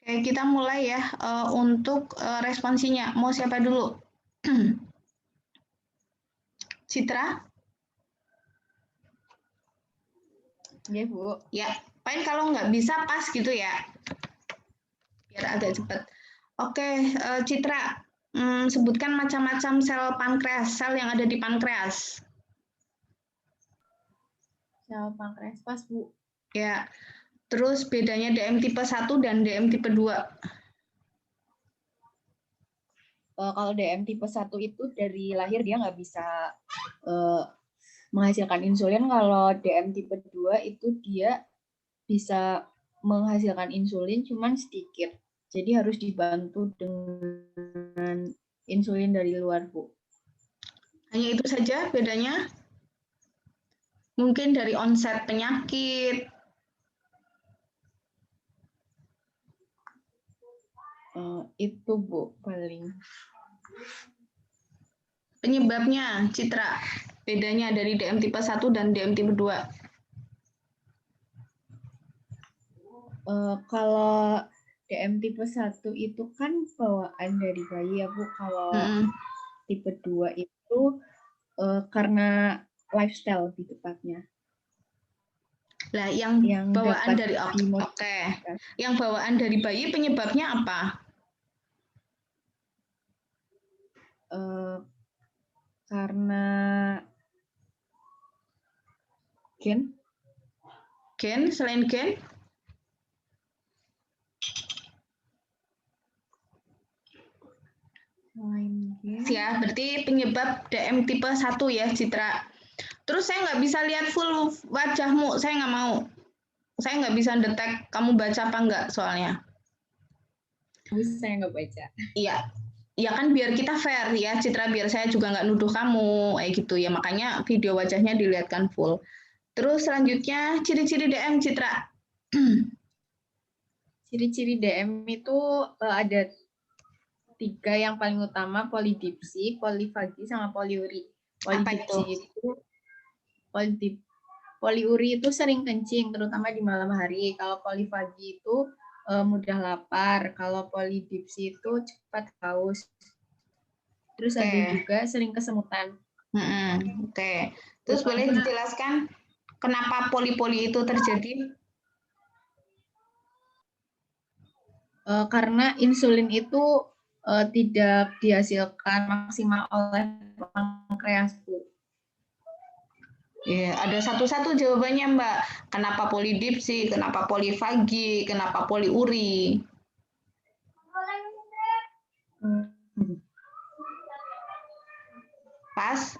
Oke, kita mulai ya untuk responsinya. Mau siapa dulu? Citra? Ya, Bu. Ya, paling kalau nggak bisa pas gitu ya. Biar agak cepat. Oke, Citra, sebutkan macam-macam sel pankreas, sel yang ada di pankreas. Sel pankreas pas, Bu. Ya, terus bedanya DM tipe 1 dan DM tipe 2. Kalau DM tipe 1 itu dari lahir dia nggak bisa menghasilkan insulin. Kalau DM tipe 2 itu dia bisa menghasilkan insulin cuman sedikit. Jadi harus dibantu dengan insulin dari luar, Bu. Hanya itu saja bedanya? Mungkin dari onset penyakit. Itu, Bu, paling. Penyebabnya, Citra, bedanya dari DM tipe 1 dan DM tipe 2. Kalau DM tipe 1 itu kan bawaan dari bayi ya, Bu. Kalau tipe 2 itu karena lifestyle lebih tepatnya. Lah, yang bawaan dari dimodifikasi. Yang bawaan dari bayi penyebabnya apa? Karena gen. Gen, selain gen? Ya, berarti penyebab DM tipe 1 ya, Citra. Terus saya nggak bisa lihat full wajahmu, saya nggak mau. Saya nggak bisa detek kamu baca apa nggak soalnya. Saya nggak baca. Iya, ya kan biar kita fair ya, Citra, biar saya juga nggak nuduh kamu, kayak gitu ya. Makanya video wajahnya dilihatkan full. Terus selanjutnya ciri-ciri DM, Citra. Ciri-ciri DM itu ada 3 yang paling utama, polidipsi, polifagi, sama poliuri. Polidipsi itu poliuri itu sering kencing, terutama di malam hari. Kalau polifagi itu mudah lapar. Kalau polidipsi itu cepat haus. Terus ada juga sering kesemutan. Oke. Terus boleh dijelaskan kenapa poli-poli itu terjadi? Karena insulin itu tidak dihasilkan maksimal oleh pankreas, Bu. Ya, ada satu-satu jawabannya, Mbak. Kenapa polidipsi, kenapa polifagi, kenapa poliuri? Pas.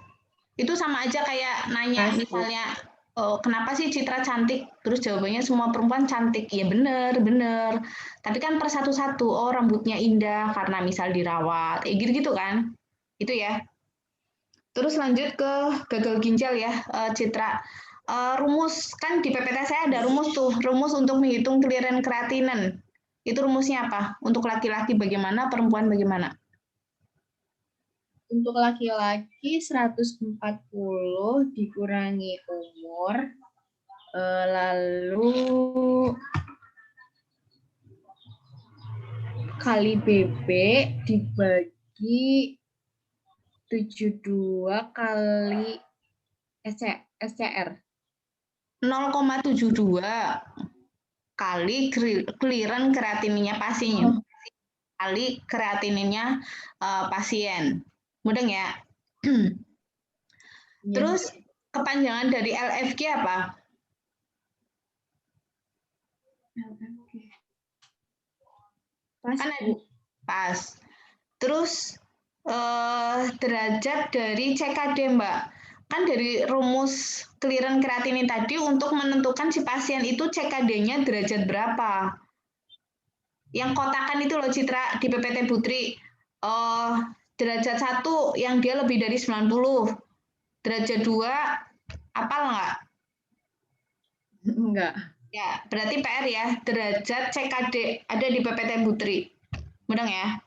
Itu sama aja kayak nanya misalnya, oh, kenapa sih Citra cantik? Terus jawabannya semua perempuan cantik. Ya bener, bener. Tapi kan per satu-satu, oh rambutnya indah karena misal dirawat. Gitu-gitu kan? Itu ya. Terus lanjut ke gagal ginjal ya, Citra. Rumus, kan di PPT saya ada rumus tuh, rumus untuk menghitung clearance kreatinin. Itu rumusnya apa? Untuk laki-laki bagaimana, perempuan bagaimana? Untuk laki-laki 140 dikurangi umur, lalu kali BB dibagi 72 kali SCR. 0,72 kali clearance kreatininnya pasien. Kali kreatininnya pasien. Mudeng ya? Terus kepanjangan dari LFG apa? Pas, kan Bu. Pas. Terus derajat dari CKD, Mbak. Kan dari rumus clearance kreatinin tadi untuk menentukan si pasien itu CKD-nya derajat berapa. Yang kotakan itu loh, Citra, di PPT Putri. Derajat 1 yang dia lebih dari 90. Derajat 2, apal nggak? Enggak. Ya, berarti PR ya, derajat CKD ada di PPT Putri. Mudeng ya?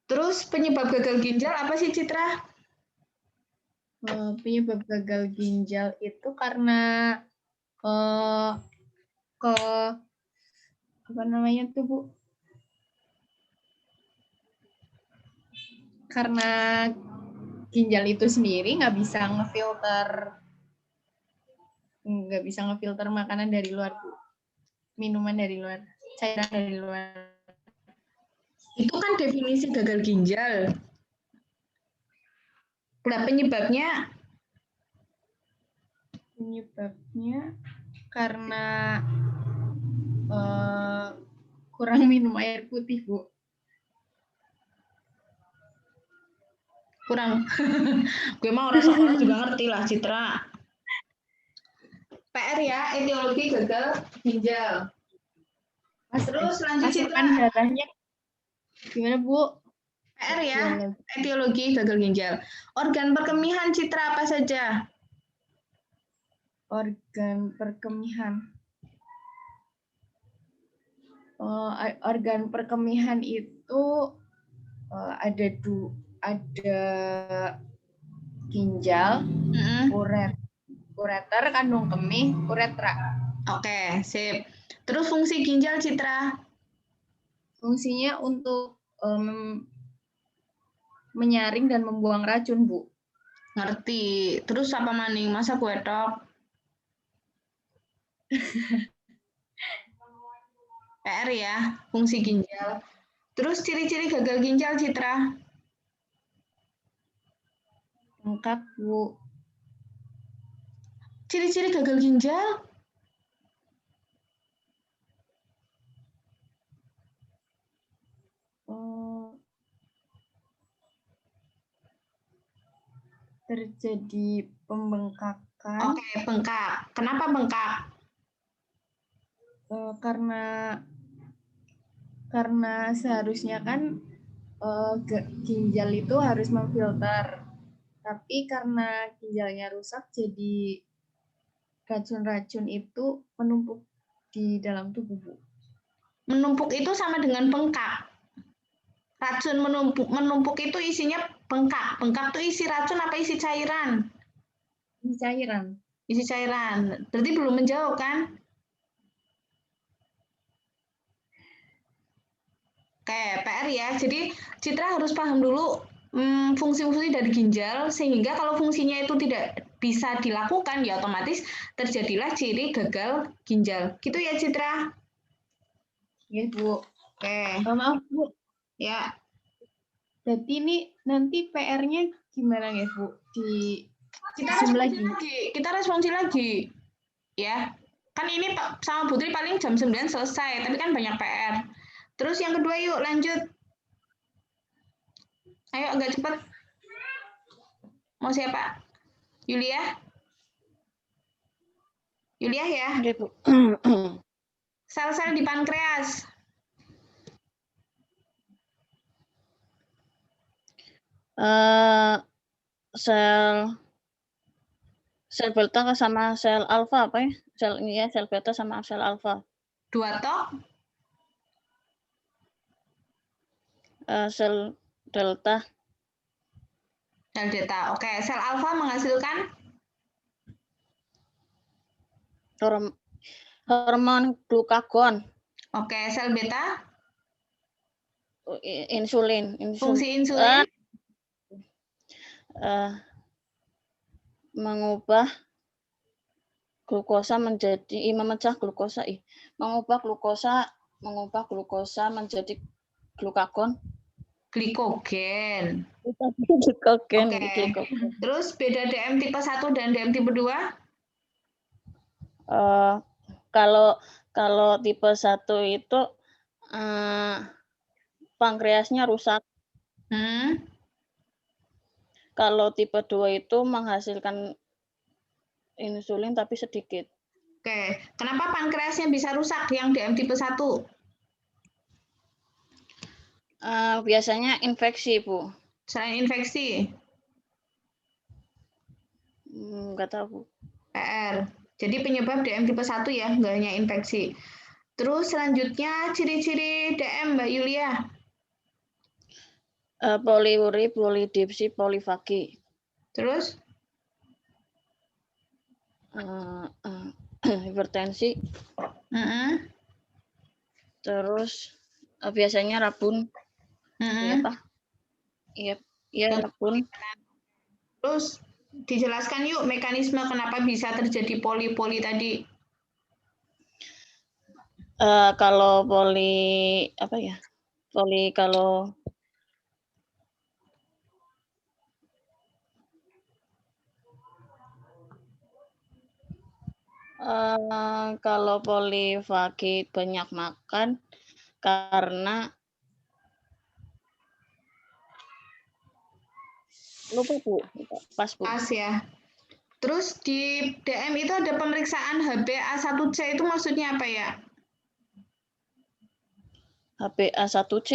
Terus penyebab gagal ginjal apa sih, Citra? Penyebab gagal ginjal itu karena apa namanya tuh Bu? Karena ginjal itu sendiri nggak bisa ngefilter makanan dari luar Bu. Minuman dari luar, cairan dari luar. Itu kan definisi gagal ginjal. Nah, penyebabnya karena kurang minum air putih Bu. kurang. Gue mau orang sekolah juga ngerti lah, Citra. PR ya, etiologi gagal ginjal. Terus lanjut Citra. Darahnya gimana Bu? PR ya, etiologi gagal ginjal. Organ perkemihan Citra apa saja? Organ perkemihan. Organ perkemihan itu ada ginjal, ureter, kandung kemih, uretra. Oke, sip. Terus fungsi ginjal Citra? Fungsinya untuk menyaring dan membuang racun, Bu. Ngerti. Terus apa maning? Masa kue tok? PR ya, fungsi ginjal. Terus ciri-ciri gagal ginjal Citra? Bengkak, Bu. Ciri-ciri gagal ginjal? Terjadi pembengkakan. Oke, bengkak. Kenapa bengkak? Karena seharusnya kan ginjal itu harus memfilter, tapi karena ginjalnya rusak, jadi racun-racun itu menumpuk di dalam tubuh, Bu. Menumpuk itu sama dengan bengkak. Racun menumpuk itu isinya bengkak. Bengkak itu isi racun apa isi cairan? Isi cairan. Isi cairan. Berarti belum menjawab kan? Oke, PR ya. Jadi Citra harus paham dulu fungsi-fungsi dari ginjal, sehingga kalau fungsinya itu tidak bisa dilakukan, ya otomatis terjadilah ciri gagal ginjal. Gitu ya Citra? Ya, Bu. Oke. Maaf, Bu. Ya. Berarti ini nanti PR-nya gimana ya, Bu? Kita responsi lagi. Ya. Kan ini sama Putri paling jam 9 selesai, tapi kan banyak PR. Terus yang kedua yuk lanjut. Ayo agak cepat. Mau siapa? Yulia? Yulia ya? Sel-sel di pankreas. Sel beta sama sel alfa apa ya? Sel beta sama sel alfa. Dua tok? Sel delta. Sel delta. Oke, sel alfa menghasilkan hormon glukagon. Oke, sel beta? Insulin. Fungsi insulin? Mengubah glukosa menjadi memecah glukosa mengubah glukosa menjadi glukagon. Glikogen. Glikogen. Terus beda DM tipe 1 dan DM tipe 2? Kalau tipe 1 itu pankreasnya rusak. Kalau tipe 2 itu menghasilkan insulin tapi sedikit. Oke, kenapa pankreasnya bisa rusak yang DM tipe 1? Biasanya infeksi, Bu. Selain infeksi? Enggak tahu, Bu. PR. Jadi penyebab DM tipe 1 ya, nggak hanya infeksi. Terus selanjutnya ciri-ciri DM Mbak Yulia. Poliuri, polidipsi, polifagi. Terus? Hipertensi. Terus biasanya rabun. Iya, Pak. Iya, rabun. Terus dijelaskan yuk mekanisme kenapa bisa terjadi poli-poli tadi. Kalau poli apa ya? Poli kalau kalau polifagit banyak makan karena lupa Bu, pas Bu. Pas ya. Terus di DM itu ada pemeriksaan HbA1c itu maksudnya apa ya? HbA1c.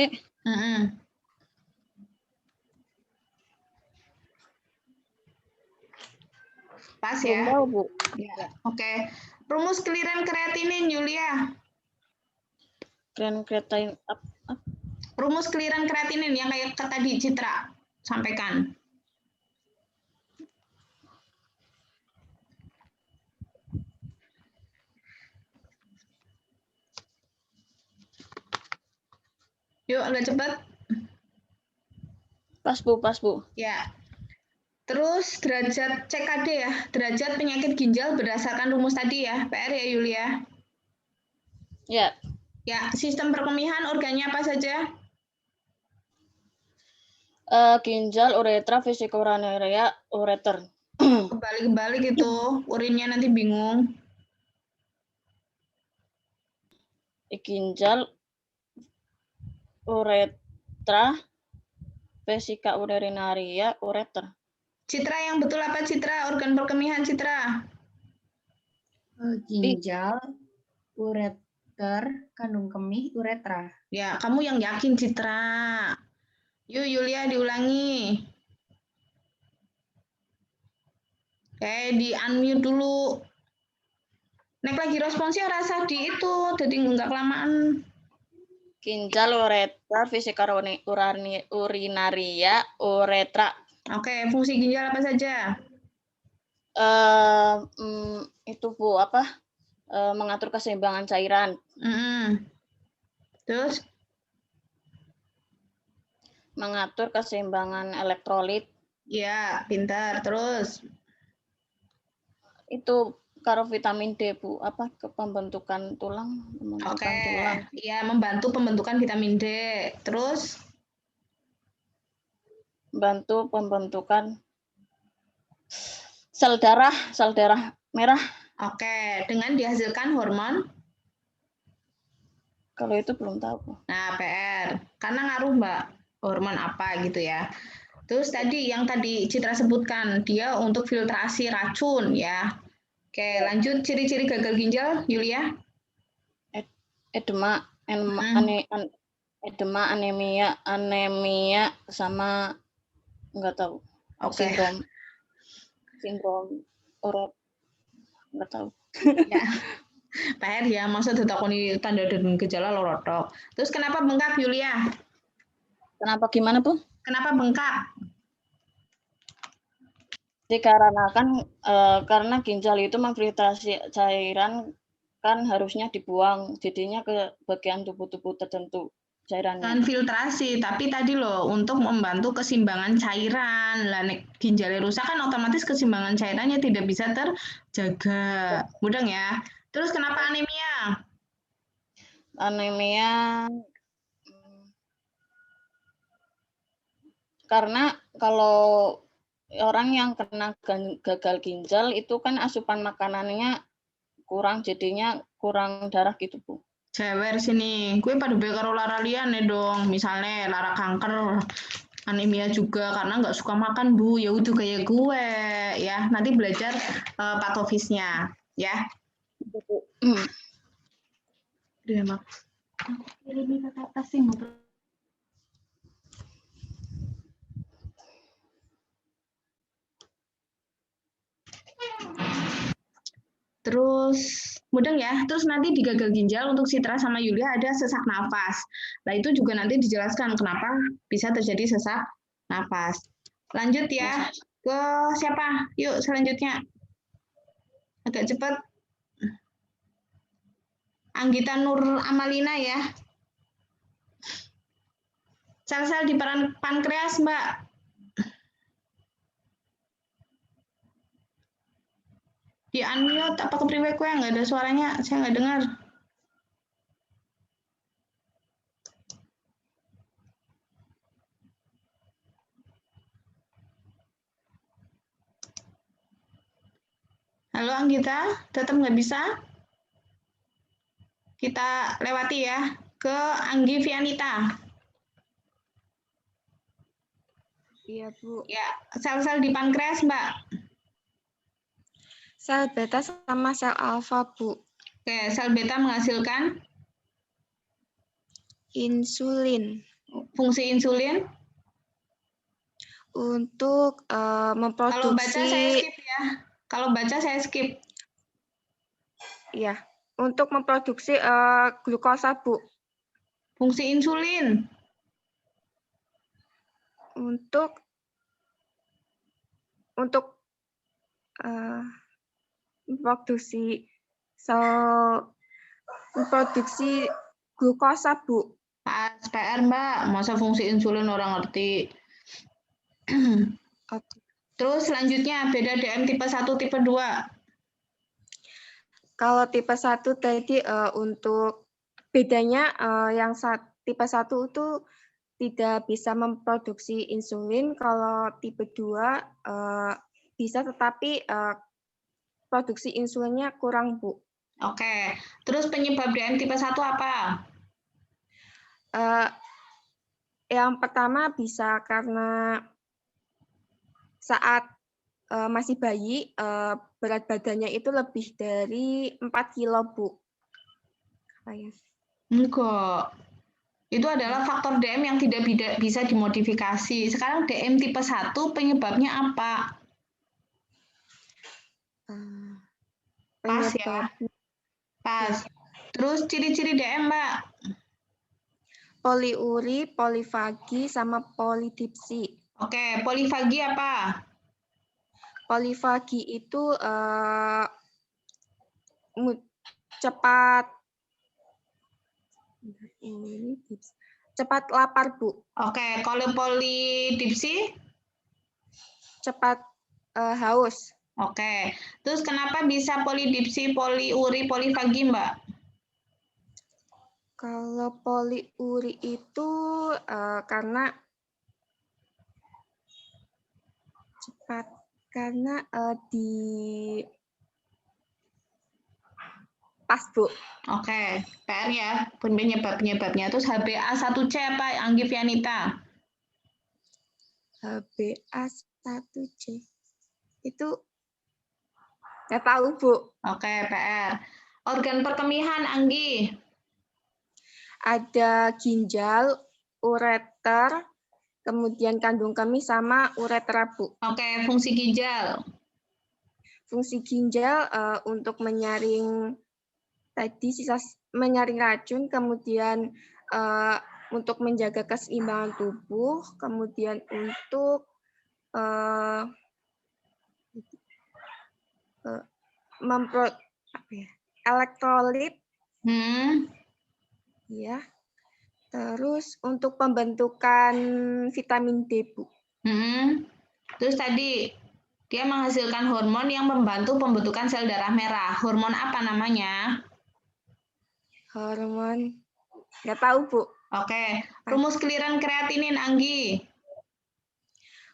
Pas Belum ya. tahu Bu. Ya. Oke. Rumus keliran kreatinin Yulia. Kreatinin Rumus keliran kreatinin yang kayak tadi Citra sampaikan. Yuk agak cepat. Pas Bu. Ya. Terus derajat CKD ya, derajat penyakit ginjal berdasarkan rumus tadi ya, PR ya Yulia. Ya. Ya, sistem perkemihan organnya apa saja? Ginjal, uretra, vesicuraria, ureter. Kebalik-kebalik itu, urinnya nanti bingung. Ginjal, uretra, vesika urinaria, ureter. Citra yang betul apa Citra? Organ perkemihan Citra. Ginjal, ureter, kandung kemih, uretra. Ya, kamu yang yakin Citra. Yuk Yulia diulangi. Oke, di unmute dulu. Nek lagi responsnya rasa di itu, jadi nggak kelamaan. Ginjal, uretra, vesika urinaria, uretra. Oke, fungsi ginjal apa saja? Itu Bu, apa? Mengatur keseimbangan cairan. Terus? Mengatur keseimbangan elektrolit. Ya, pintar. Terus? Itu karo vitamin D Bu, apa ke pembentukan tulang? Oke, ya membantu pembentukan vitamin D. Terus? Bantu pembentukan sel darah merah. Oke, dengan dihasilkan hormon? Kalau itu belum tahu. Nah, PR. Karena ngaruh Mbak, hormon apa gitu ya. Terus tadi yang tadi Citra sebutkan, dia untuk filtrasi racun ya. Oke, lanjut ciri-ciri gagal ginjal, Yulia. Edema, anemia sama nggak tahu. Oke. Sindrom uret nggak tahu. Ya. PR ya, maksud ditakoni tanda dan gejala lorotok. Terus kenapa bengkak, Yulia? Kenapa gimana, Bu? Kenapa bengkak? Dikarenakan karena ginjal itu memfiltrasi cairan kan harusnya dibuang, jadinya ke bagian tubuh-tubuh tertentu cairannya. Dan filtrasi, tapi tadi loh untuk membantu keseimbangan cairan. Lah ginjalnya rusak kan otomatis keseimbangan cairannya tidak bisa terjaga. Mudeng ya. Terus kenapa anemia? Anemia karena kalau orang yang kena gagal ginjal itu kan asupan makanannya kurang, jadinya kurang darah gitu Bu. Jewer sini, gue pada karo lara liane dong, misalnya lara kanker, anemia juga karena nggak suka makan Bu, ya udah kayak gue ya. Nanti belajar patofisnya ya. Udah mak. Ini kata atas sih Terus mudeng ya. Terus nanti di gagal ginjal untuk Citra sama Yulia ada sesak nafas. Nah itu juga nanti dijelaskan kenapa bisa terjadi sesak nafas. Lanjut ya ke siapa? Yuk selanjutnya. Agak cepat. Anggita Nur Amalina ya. Sel-sel di pankreas, Mbak. Di unmute apa kepriwe kue nggak ada suaranya, saya nggak dengar. Halo Anggita, tetap nggak bisa? Kita lewati ya ke Anggi Vianita. Iya, Bu. Ya, sel-sel di pankreas, Mbak. Sel beta sama sel alfa, Bu. Oke, sel beta menghasilkan Insulin fungsi insulin. untuk Kalau baca saya memproduksi, skip ya. Kalau baca saya skip. ya, untuk memproduksi glukosa, Bu. Fungsi insulin. Untuk memproduksi glukosa, Bu. Pas PR, Mbak. Masa fungsi insulin orang ngerti. Oke. Terus selanjutnya beda DM tipe 1, tipe 2. Kalau tipe 1 tadi untuk bedanya tipe 1 itu tidak bisa memproduksi insulin, kalau tipe 2 bisa tetapi produksi insulinnya kurang, Bu. Oke. Terus penyebab DM tipe 1 apa? Yang pertama bisa karena saat masih bayi, berat badannya itu lebih dari 4 kilo, Bu. Enggak. Itu adalah faktor DM yang tidak bisa dimodifikasi. Sekarang DM tipe 1 penyebabnya apa? Pas ya. Pas. Terus ciri-ciri DM, Mbak. Poliuri, polifagi, sama polidipsi. Oke, polifagi apa? Polifagi itu cepat lapar, Bu. Oke, kalau polidipsi? Cepat haus. Oke, terus kenapa bisa polidipsi, poliuri, polifagi, Mbak? Kalau poliuri itu karena cepat, karena di pas, Bu. Oke, PR ya, penyebabnya. Terus HbA1c apa, Anggi Vianita? HbA1c itu nggak tahu, Bu. Oke, PR. Organ perkemihan, Anggi? Ada ginjal, ureter, kemudian kandung kemih sama uretra, Bu. Oke, fungsi ginjal. Fungsi ginjal untuk menyaring menyaring racun, kemudian untuk menjaga keseimbangan tubuh, kemudian untuk elektrolit, ya. Terus untuk pembentukan vitamin D, Bu. Terus tadi dia menghasilkan hormon yang membantu pembentukan sel darah merah. Hormon apa namanya? Hormon nggak tahu, Bu. Oke, rumus keliran kreatinin, Anggi.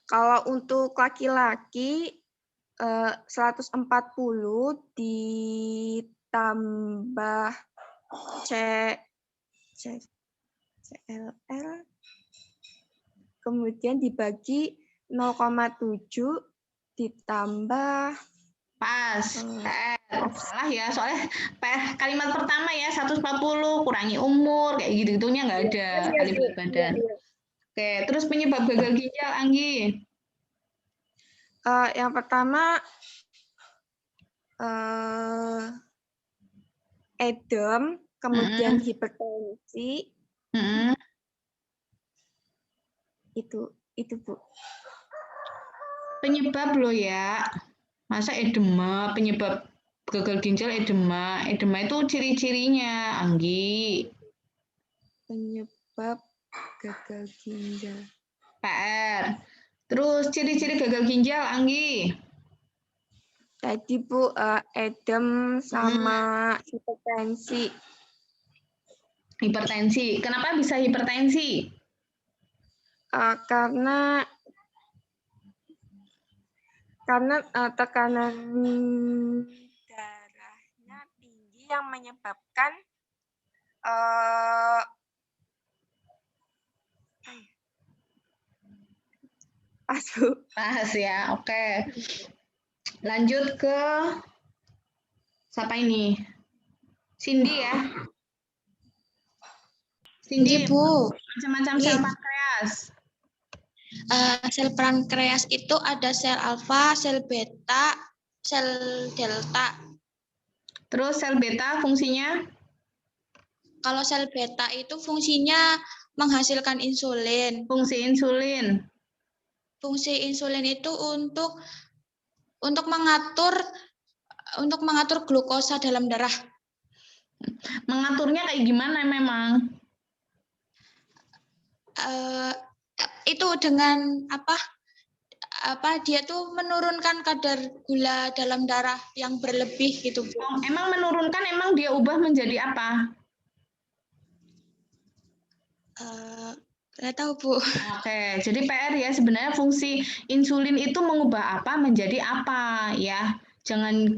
Kalau untuk laki-laki 140 ditambah CLL kemudian dibagi 0,7 ditambah pas. Salah ya, soalnya kalimat pertama ya 140 kurangi umur kayak gitu-gitunya nggak ada kali berat badan. Oke, terus penyebab gagal ginjal, Anggi? Yang pertama edem, kemudian hipertensi. Itu Bu. Penyebab loh ya. Masa edema, penyebab gagal ginjal edema. Edema itu ciri-cirinya, Anggi. Penyebab gagal ginjal. PR. Terus ciri-ciri gagal ginjal, Anggi. Tadi Bu, edem sama hipertensi. Hipertensi. Kenapa bisa hipertensi? Karena tekanan darahnya tinggi yang menyebabkan Pas ya, oke. Lanjut ke siapa ini? Cindy ya. Cindy, Bu, macam-macam sel pankreas. Sel pankreas itu ada sel alfa, sel beta, sel delta. Terus sel beta fungsinya? Kalau sel beta itu fungsinya menghasilkan insulin. Fungsi insulin. Fungsi insulin itu untuk mengatur glukosa dalam darah. Mengaturnya kayak gimana memang? Itu dengan dia tuh menurunkan kadar gula dalam darah yang berlebih gitu, Bu. Emang menurunkan, emang dia ubah menjadi apa? Nggak tahu, Bu. Oke, jadi PR ya, sebenarnya fungsi insulin itu mengubah apa menjadi apa ya. Jangan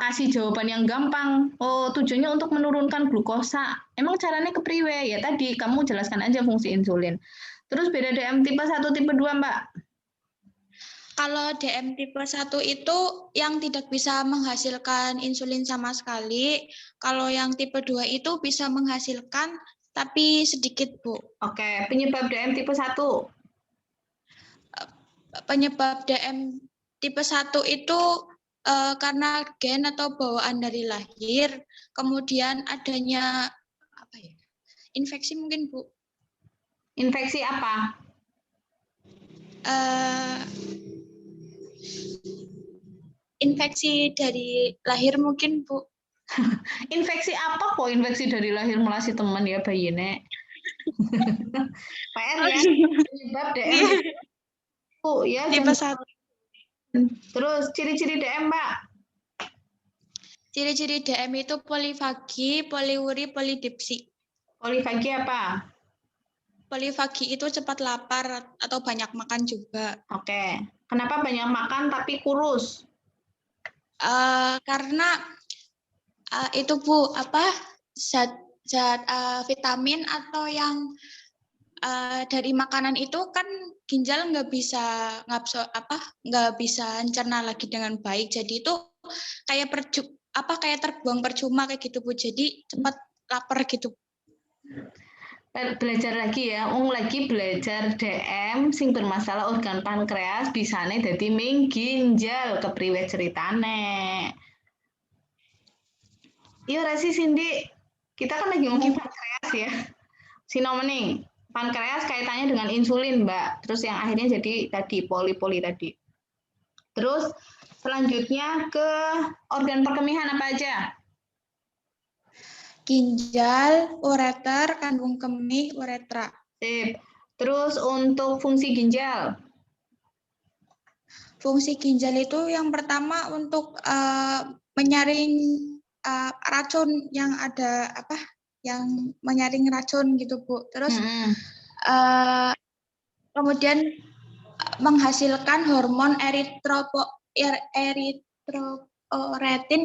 kasih jawaban yang gampang. Oh, tujuannya untuk menurunkan glukosa. Emang caranya kepriwe? Ya tadi kamu jelaskan aja fungsi insulin. Terus beda DM tipe 1, tipe 2, Mbak. Kalau DM tipe 1 itu yang tidak bisa menghasilkan insulin sama sekali. Kalau yang tipe 2 itu bisa menghasilkan tapi sedikit, Bu. Oke, penyebab DM tipe 1. Penyebab DM tipe 1 itu karena gen atau bawaan dari lahir, kemudian adanya infeksi mungkin, Bu. Infeksi apa? Infeksi dari lahir mungkin, Bu. Infeksi apa kok infeksi dari lahir melasi teman ya bayi nek? PR ya, penyebab DM ya tipe 1. Terus ciri-ciri DM, Mbak. Ciri-ciri DM itu polifagi, poliuri, polidipsi. Polifagi apa? Polifagi itu cepat lapar atau banyak makan juga. Oke. Kenapa banyak makan tapi kurus? Karena itu, Bu, zat vitamin atau yang dari makanan itu kan ginjal nggak bisa mencerna lagi dengan baik. Jadi itu kayak kayak terbuang percuma kayak gitu, Bu. Jadi cepat lapar gitu. Belajar lagi ya, lagi belajar DM sing bermasalah organ pankreas bisane dadi ming ginjal, kepriwe ceritane. Iya rasi Cindy, kita kan lagi ngomong pankreas ya. Sinomening, pankreas kaitannya dengan insulin, Mbak. Terus yang akhirnya jadi tadi poli-poli tadi. Terus selanjutnya ke organ perkemihan apa aja? Ginjal, ureter, kandung kemih, uretra. Sip. Terus untuk fungsi ginjal? Fungsi ginjal itu yang pertama untuk menyaring racun yang ada yang menyaring racun gitu, Bu. Terus kemudian menghasilkan hormon eritropoietin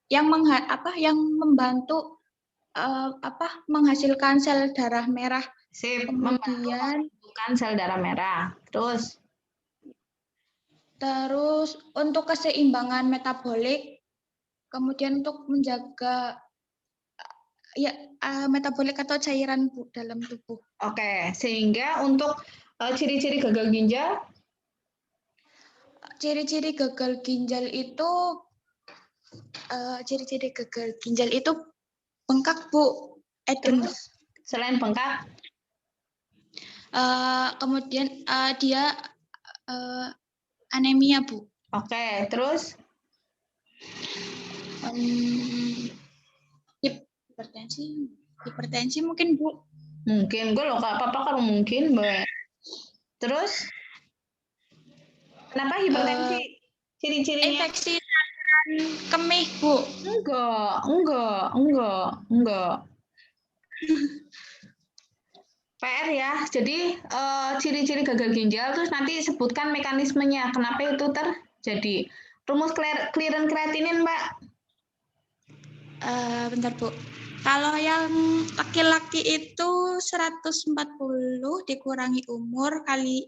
yang membantu menghasilkan sel darah merah. Sip, Kemudian membentukkan sel darah merah. Terus untuk keseimbangan metabolik, kemudian untuk menjaga metabolik atau cairan, Bu, dalam tubuh. Oke, sehingga untuk ciri-ciri gagal ginjal? Ciri-ciri gagal ginjal itu bengkak, Bu, edem. Selain bengkak? Kemudian dia anemia, Bu. Oke, terus? Hipertensi mungkin, Bu. Mungkin, gue loh nggak apa-apa kalau mungkin, Mbak. Terus, kenapa hipertensi? Ciri-cirinya? Infeksi saluran kemih, Bu. Enggak. PR ya, jadi ciri-ciri gagal ginjal, terus nanti sebutkan mekanismenya, kenapa itu terjadi. Rumus clearance kreatinin, Mbak. Bentar, Bu. Kalau yang laki-laki itu 140 dikurangi umur kali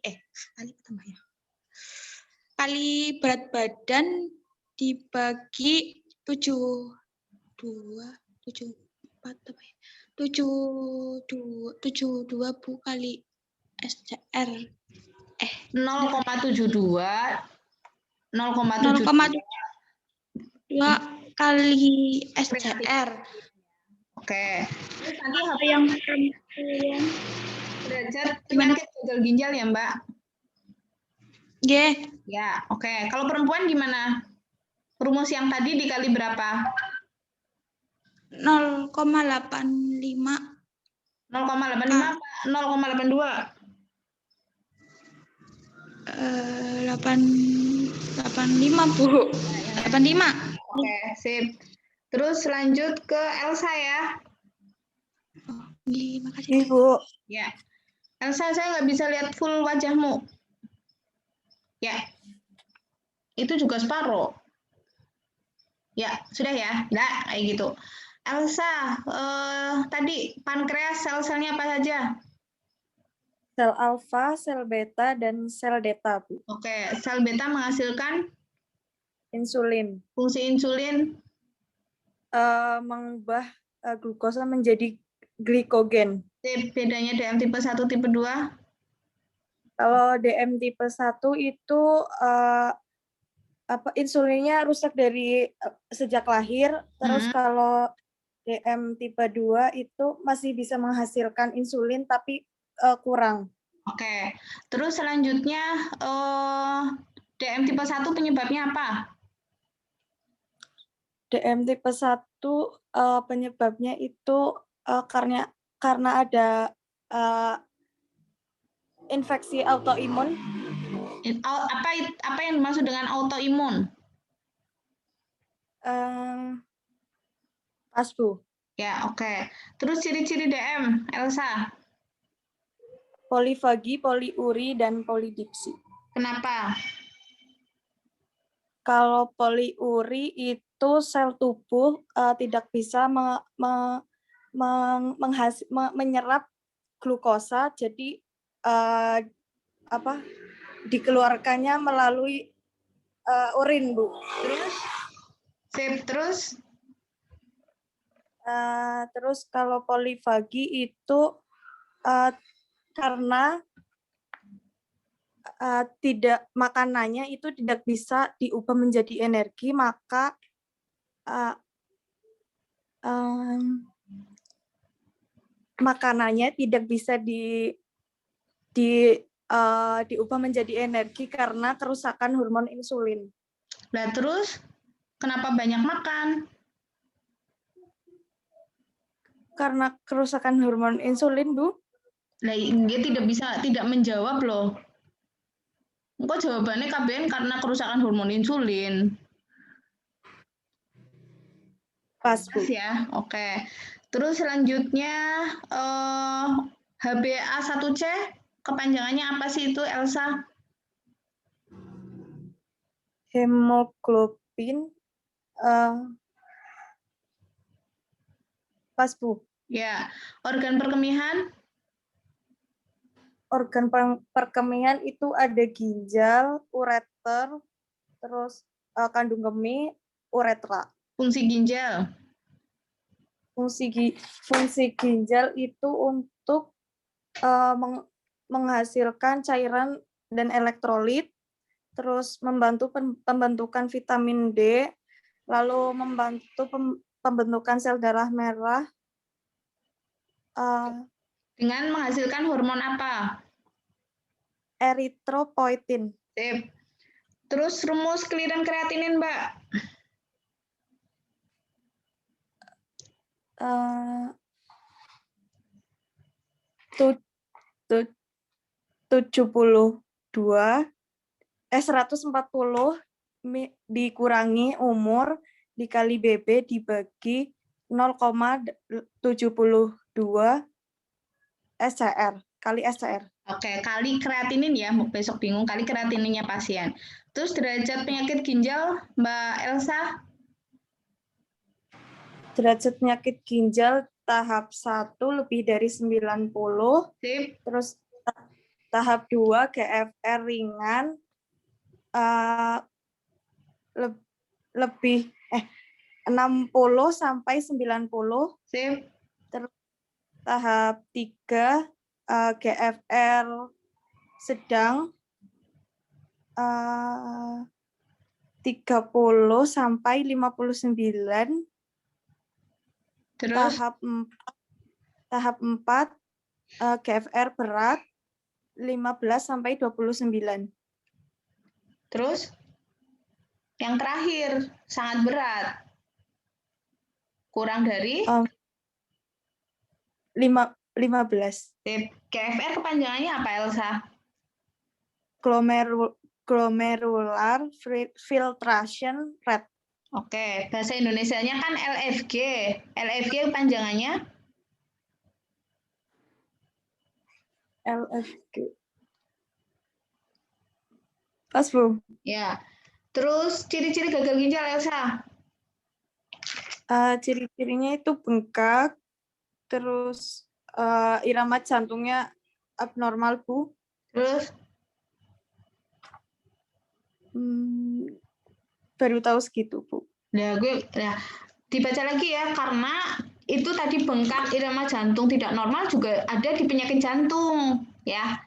tambah ya. Kali berat badan dibagi 72 Bu kali SCR. 0,72 0,2 kali SCR. Oke. Terus nanti Apa yang derajat penyakit gagal ginjal ya, Mbak? Ya, oke. Kalau perempuan gimana? Rumus yang tadi dikali berapa? 0,85. 0,85 apa? 0,82? 85, Bu. 85. Oke, sip. Terus lanjut ke Elsa ya. Makasih. Ibu. Ya. Elsa, saya nggak bisa lihat full wajahmu. Ya. Itu juga separuh. Ya, sudah ya. Nggak, kayak gitu. Elsa, tadi pankreas sel-selnya apa saja? Sel alfa, sel beta, dan sel delta, Bu. Oke, sel beta menghasilkan Insulin. fungsi insulin. Mengubah glukosa menjadi glikogen. Bedanya DM tipe 1, tipe 2? Kalau DM tipe 1 itu insulinnya rusak dari sejak lahir, terus kalau DM tipe 2 itu masih bisa menghasilkan insulin tapi kurang. Oke. Terus selanjutnya DM tipe 1 penyebabnya apa? DM tipe 1 penyebabnya itu karena ada infeksi autoimun. Apa yang dimaksud dengan autoimun? Asbu. Ya, oke. Terus ciri-ciri DM, Elsa? Polifagi, poliuri, dan polidipsi. Kenapa? Kalau poliuri itu sel tubuh tidak bisa menyerap glukosa, jadi dikeluarkannya melalui urin, Bu. Terus? Sip, terus? Terus kalau polifagi itu karena makanannya itu tidak bisa diubah menjadi energi, maka makanannya tidak bisa diubah menjadi energi karena kerusakan hormon insulin. Nah, terus kenapa banyak makan? Karena kerusakan hormon insulin, Bu. Nah, dia tidak menjawab loh. Kok jawabannya KBN karena kerusakan hormon insulin? Pas, Bu. Ya, oke. Terus selanjutnya HbA1c kepanjangannya apa sih itu, Elsa? Hemoglobin pas, Bu. Ya, organ perkemihan? Organ perkemihan itu ada ginjal, ureter, terus kandung kemih, uretra. Fungsi ginjal? Fungsi ginjal itu untuk menghasilkan cairan dan elektrolit, terus membantu pembentukan vitamin D, lalu membantu pembentukan sel darah merah. Dengan menghasilkan hormon apa? Eritropoietin. Sip. Terus rumus clearance kreatinin, Mbak? 140 dikurangi umur dikali BB dibagi 0,72 SCR kali SCR. Oke, kali kreatinin ya, besok bingung kali kreatininnya pasien. Terus derajat penyakit ginjal, Mbak Elsa? Derajat penyakit ginjal tahap 1 lebih dari 90. Sip. Terus tahap 2 GFR ringan lebih 60 sampai 90. Sip. Terus tahap 3 GFR sedang 30 sampai 59. Terus tahap 4 GFR berat 15 sampai 29. Terus yang terakhir sangat berat. Kurang dari 15. GFR kepanjangannya apa, Elsa? Glomerular filtration rate. Oke, bahasa Indonesianya kan LFG. LFG panjangannya? LFG. Pas, Bu. Ya. Terus ciri-ciri gagal ginjal, Elsa? Ciri-cirinya itu bengkak, terus irama jantungnya abnormal, Bu. Terus? Baru tahu segitu, Bu. Dibaca lagi ya, karena itu tadi bengkak, irama jantung tidak normal juga ada di penyakit jantung, ya.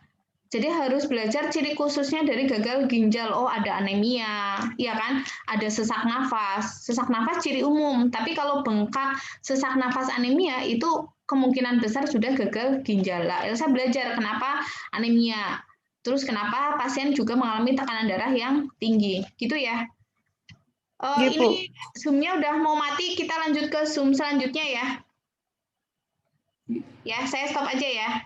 Jadi harus belajar ciri khususnya dari gagal ginjal. Oh, ada anemia, ya kan? Ada sesak nafas. Sesak nafas ciri umum, tapi kalau bengkak, sesak nafas, anemia itu kemungkinan besar sudah gagal ginjal. Lah, Elsa belajar kenapa anemia. Terus kenapa pasien juga mengalami tekanan darah yang tinggi. Gitu ya. Ini Zoom-nya udah mau mati, kita lanjut ke Zoom selanjutnya ya. Ya, saya stop aja ya.